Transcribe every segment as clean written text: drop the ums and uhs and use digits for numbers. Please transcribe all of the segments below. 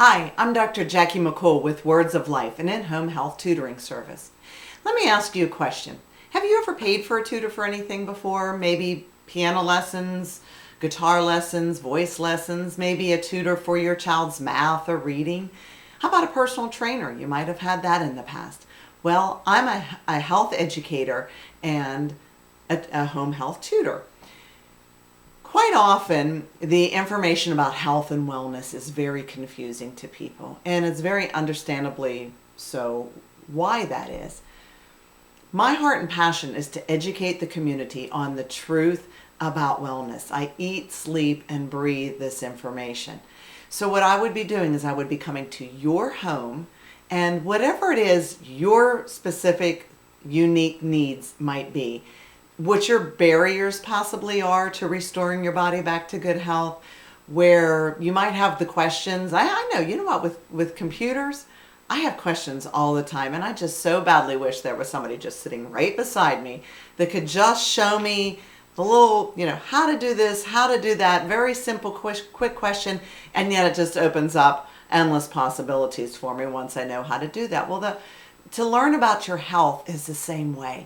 Hi, I'm Dr. Jackie McCool with Words of Life, an in-home health tutoring service. Let me ask you a question. Have you ever paid for a tutor for anything before? Maybe piano lessons, guitar lessons, voice lessons, maybe a tutor for your child's math or reading? How about a personal trainer? You might have had that in the past. Well, I'm a health educator and a home health tutor. Quite often, the information about health and wellness is very confusing to people, and it's very understandably so why that is. My heart and passion is to educate the community on the truth about wellness. I eat, sleep, and breathe this information. So what I would be doing is I would be coming to your home, and whatever it is your specific unique needs might be, what your barriers possibly are to restoring your body back to good health, where you might have the questions. I know, you know what, with computers, I have questions all the time, and I just so badly wish there was somebody just sitting right beside me that could just show me the little, how to do this, how to do that, very simple, quick question, and yet it just opens up endless possibilities for me once I know how to do that. Well, to learn about your health is the same way.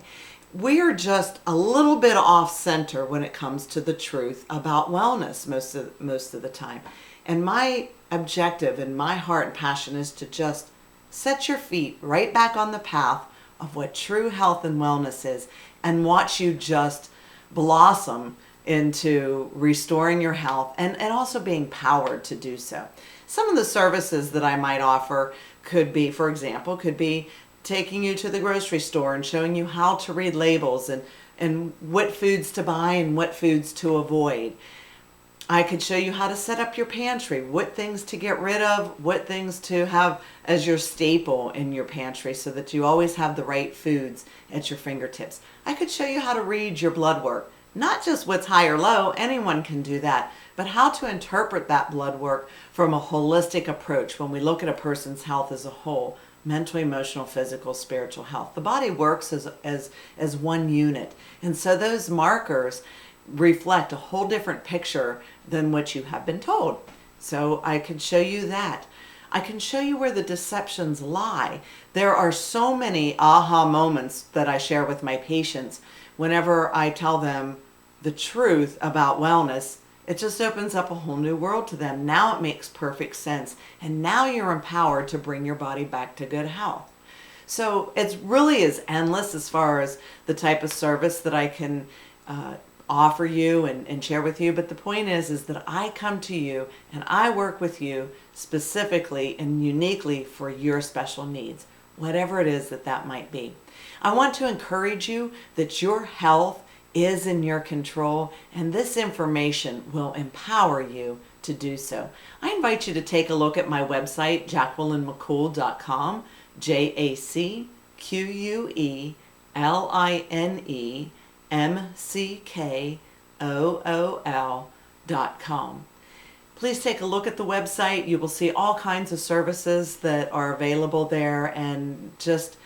We are just a little bit off center when it comes to the truth about wellness most of the time. And my objective and my heart and passion is to just set your feet right back on the path of what true health and wellness is and watch you just blossom into restoring your health and also being powered to do so. Some of the services that I might offer could be, for example, taking you to the grocery store and showing you how to read labels and what foods to buy and what foods to avoid. I could show you how to set up your pantry, what things to get rid of, what things to have as your staple in your pantry so that you always have the right foods at your fingertips. I could show you how to read your blood work, not just what's high or low, anyone can do that, but how to interpret that blood work from a holistic approach when we look at a person's health as a whole. Mental, emotional, physical, spiritual health. The body works as one unit. And so those markers reflect a whole different picture than what you have been told. So I can show you that. I can show you where the deceptions lie. There are so many aha moments that I share with my patients whenever I tell them the truth about wellness. It just opens up a whole new world to them. Now it makes perfect sense. And now you're empowered to bring your body back to good health. So it really is endless as far as the type of service that I can offer you and share with you. But the point is that I come to you and I work with you specifically and uniquely for your special needs, whatever it is that might be. I want to encourage you that your health is in your control, and this information will empower you to do so. I invite you to take a look at my website, jacquelinemccool.com, JacquelineMcCool.com. Please take a look at the website. You will see all kinds of services that are available there, and just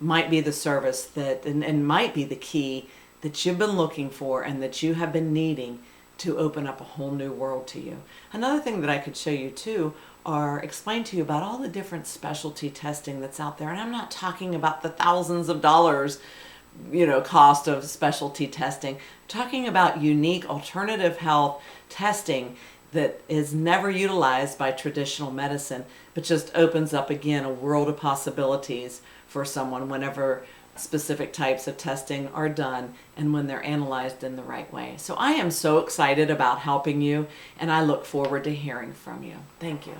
might be the service that and might be the key that you've been looking for and that you have been needing to open up a whole new world to you. Another thing that I could show you too, or explain to you about all the different specialty testing that's out there. And I'm not talking about the thousands of dollars, cost of specialty testing. I'm talking about unique alternative health testing that is never utilized by traditional medicine, but just opens up again a world of possibilities for someone whenever specific types of testing are done and when they're analyzed in the right way. So I am so excited about helping you, and I look forward to hearing from you. Thank you.